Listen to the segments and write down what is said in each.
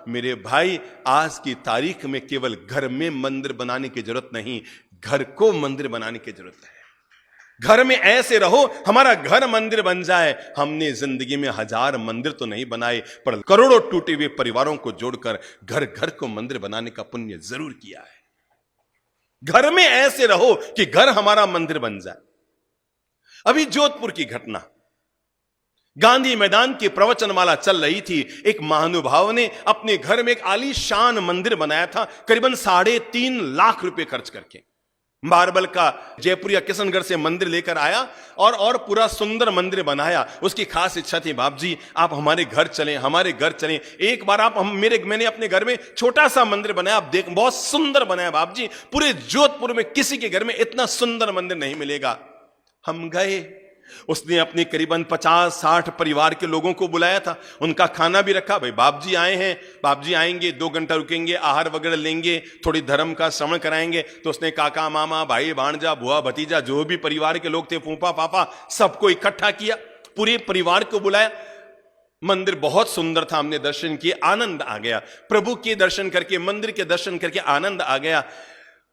मेरे भाई, आज की तारीख में केवल घर में मंदिर बनाने की जरूरत नहीं, घर को मंदिर बनाने की जरूरत है। घर में ऐसे रहो हमारा घर मंदिर बन जाए। हमने जिंदगी में 1000 मंदिर तो नहीं बनाए, पर करोड़ों टूटे हुए परिवारों को जोड़कर घर घर को मंदिर बनाने का पुण्य जरूर किया है। घर में ऐसे रहो कि घर हमारा मंदिर बन जाए। अभी जोधपुर की घटना, गांधी मैदान की प्रवचनमाला चल रही थी। एक महानुभाव ने अपने घर में एक आलीशान मंदिर बनाया था, करीबन 3.5 लाख रुपए खर्च करके। मार्बल का जयपुर या किशनगढ़ से मंदिर लेकर आया और पूरा सुंदर मंदिर बनाया। उसकी खास इच्छा थी, बाप जी आप हमारे घर चलें, हमारे घर चलें, एक बार आप मैंने अपने घर में छोटा सा मंदिर बनाया, आप देख बहुत सुंदर बनाया बाप जी, पूरे जोधपुर में किसी के घर में इतना सुंदर मंदिर नहीं मिलेगा। हम गए, उसने अपने करीबन 50-60 परिवार के लोगों को बुलाया था, उनका खाना भी रखा। भाई बाप जी आए हैं, बाप जी आएंगे, 2 घंटा रुकेंगे, आहार वगैरह लेंगे, थोड़ी धर्म का श्रवण कराएंगे। तो उसने काका मामा भाई भांजा बुआ भतीजा जो भी परिवार के लोग थे, फूफा पापा, सबको इकट्ठा किया, पूरे परिवार को बुलाया। मंदिर बहुत सुंदर था, हमने दर्शन किए, आनंद आ गया। प्रभु के दर्शन करके, मंदिर के दर्शन करके आनंद आ गया।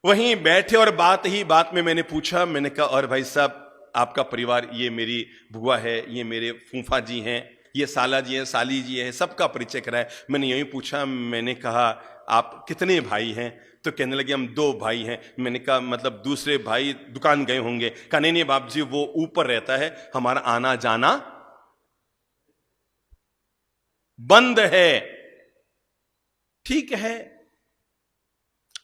वहीं बैठे और बात ही बात में मैंने पूछा, मैंने कहा और भाई साहब आपका परिवार, ये मेरी बुआ है, ये मेरे फूफा जी हैं, ये साला जी हैं, साली जी हैं, सबका परिचय कराया। मैंने यही पूछा, मैंने कहा आप कितने भाई हैं? तो कहने लगे हम 2 भाई हैं। मैंने कहा मतलब दूसरे भाई दुकान गए होंगे? कहा नहीं बाप जी वो ऊपर रहता है, हमारा आना जाना बंद है। ठीक है,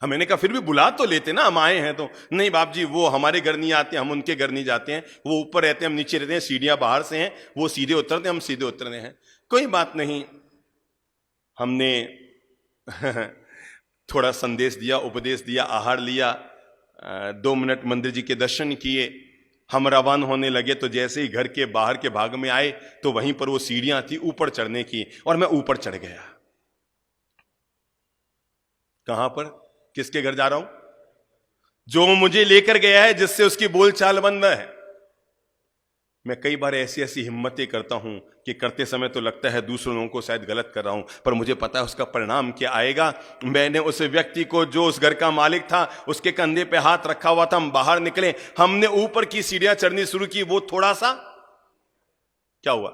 मैंने कहा फिर भी बुला तो लेते ना, हम आए हैं तो। नहीं बाप जी वो हमारे घर नहीं आते, हम उनके घर नहीं जाते हैं, वो ऊपर रहते हैं, हम नीचे रहते हैं, सीढ़ियां बाहर से हैं, वो सीधे उतरते हैं, हम सीधे उतरते हैं। कोई बात नहीं, हमने थोड़ा संदेश दिया, उपदेश दिया, आहार लिया, 2 मिनट मंदिर जी के दर्शन किए, हम रवाना होने लगे। तो जैसे ही घर के बाहर के भाग में आए तो वहीं पर वो सीढ़ियां थी ऊपर चढ़ने की, और मैं ऊपर चढ़ गया। कहां पर, किसके घर जा रहा हूं? जो मुझे लेकर गया है, जिससे उसकी बोलचाल बंद है। मैं कई बार ऐसी हिम्मतें करता हूं कि करते समय तो लगता है दूसरों लोगों को शायद गलत कर रहा हूं, पर मुझे पता है उसका परिणाम क्या आएगा। मैंने उस व्यक्ति को, जो उस घर का मालिक था, उसके कंधे पे हाथ रखा हुआ था। हम बाहर निकले, हमने ऊपर की सीढ़ियां चढ़नी शुरू की। वो थोड़ा सा क्या हुआ,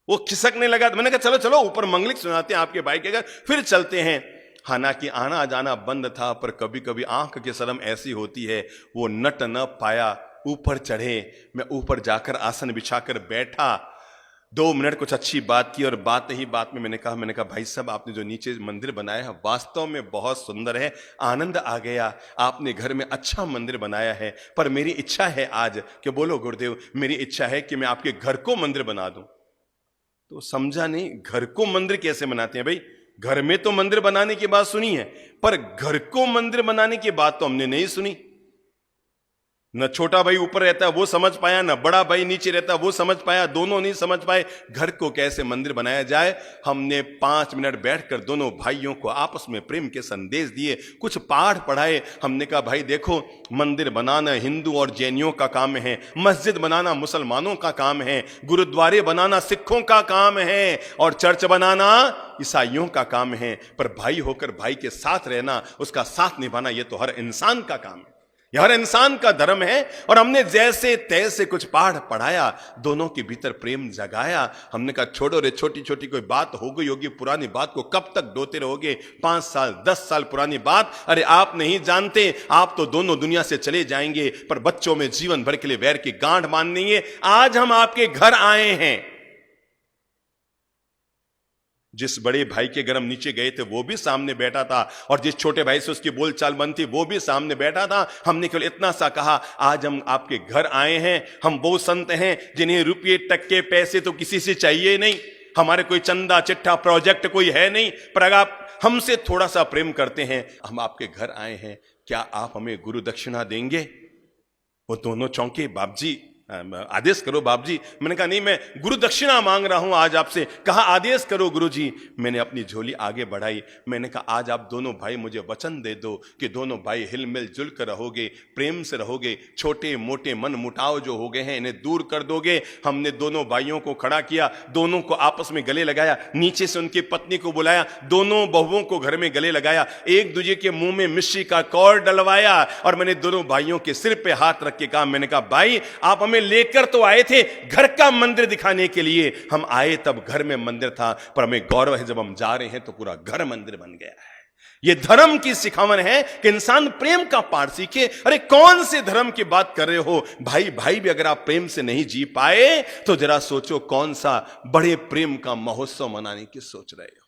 वो खिसकने लगा। मैंने कहा चलो चलो ऊपर मंगलिक सुनाते हैं आपके भाई के घर, फिर चलते हैं। हालांकि आना जाना बंद था, पर कभी कभी आंख की शर्म ऐसी होती है, वो नट न पाया, ऊपर चढ़े। मैं ऊपर जाकर आसन बिछाकर बैठा, 2 मिनट कुछ अच्छी बात की, और बात ही बात में मैंने कहा भाई साहब आपने जो नीचे मंदिर बनाया है वास्तव में बहुत सुंदर है, आनंद आ गया, आपने घर में अच्छा मंदिर बनाया है, पर मेरी इच्छा है आज कि, बोलो गुरुदेव, मेरी इच्छा है कि मैं आपके घर को मंदिर बना दूं। तो समझा नहीं, घर को मंदिर कैसे बनाते हैं भाई? घर में तो मंदिर बनाने की बात सुनी है, पर घर को मंदिर बनाने की बात तो हमने नहीं सुनी। न छोटा भाई ऊपर रहता है वो समझ पाया, न बड़ा भाई नीचे रहता है वो समझ पाया, दोनों नहीं समझ पाए घर को कैसे मंदिर बनाया जाए। हमने 5 मिनट बैठकर दोनों भाइयों को आपस में प्रेम के संदेश दिए, कुछ पाठ पढ़ाए। हमने कहा भाई देखो, मंदिर बनाना हिंदू और जैनियों का काम है, मस्जिद बनाना मुसलमानों का काम है, गुरुद्वारे बनाना सिखों का काम है, और चर्च बनाना ईसाइयों का काम है। पर भाई होकर भाई के साथ रहना, उसका साथ निभाना, यह तो हर इंसान का काम है, हर इंसान का धर्म है। और हमने जैसे तैसे कुछ पाठ पढ़ाया, दोनों के भीतर प्रेम जगाया। हमने कहा छोड़ो रे, छोटी छोटी कोई बात हो गई होगी, पुरानी बात को कब तक ढोते रहोगे, 5 साल 10 साल पुरानी बात, अरे आप नहीं जानते, आप तो दोनों दुनिया से चले जाएंगे, पर बच्चों में जीवन भर के लिए वैर की गांठ बांधनी है। आज हम आपके घर आए हैं, जिस बड़े भाई के घर हम नीचे गए थे वो भी सामने बैठा था, और जिस छोटे भाई से उसकी बोलचाल बंद थी वो भी सामने बैठा था। हमने केवल इतना सा कहा, आज हम आपके घर आए हैं, हम वो संत हैं जिन्हें रुपये टक्के पैसे तो किसी से चाहिए नहीं, हमारे कोई चंदा चिट्ठा प्रोजेक्ट कोई है नहीं, पर अगर आप हमसे थोड़ा सा प्रेम करते हैं, हम आपके घर आए हैं, क्या आप हमें गुरु दक्षिणा देंगे? वो दोनों चौंके, बाप जी आदेश करो बाप जी। मैंने कहा नहीं, मैं गुरु दक्षिणा मांग रहा हूं आज आपसे। कहा आदेश करो गुरु जी। मैंने अपनी झोली आगे बढ़ाई। मैंने कहा आज आप दोनों भाई मुझे वचन दे दो कि दोनों भाई हिल मिल जुल कर रहोगे, प्रेम से रहोगे, छोटे मोटे मन मुटाव जो हो गए हैं इन्हें दूर कर दोगे। हमने दोनों भाइयों को खड़ा किया, दोनों को आपस में गले लगाया, नीचे से उनकी पत्नी को बुलाया, दोनों बहुओं को घर में गले लगाया, एक दूसरे के मुंह में मिश्री का कौर डलवाया और मैंने दोनों भाइयों के सिर पे हाथ रख के कहा, मैंने कहा भाई आप हमें लेकर तो आए थे घर का मंदिर दिखाने के लिए, हम आए तब घर में मंदिर था, पर हमें गौरव है जब हम जा रहे हैं तो पूरा घर मंदिर बन गया है। यह धर्म की सिखावन है कि इंसान प्रेम का पाठ सीखे। अरे कौन से धर्म की बात कर रहे हो भाई? भाई भी अगर आप प्रेम से नहीं जी पाए तो जरा सोचो कौन सा बड़े प्रेम का महोत्सव मनाने की सोच रहे हो।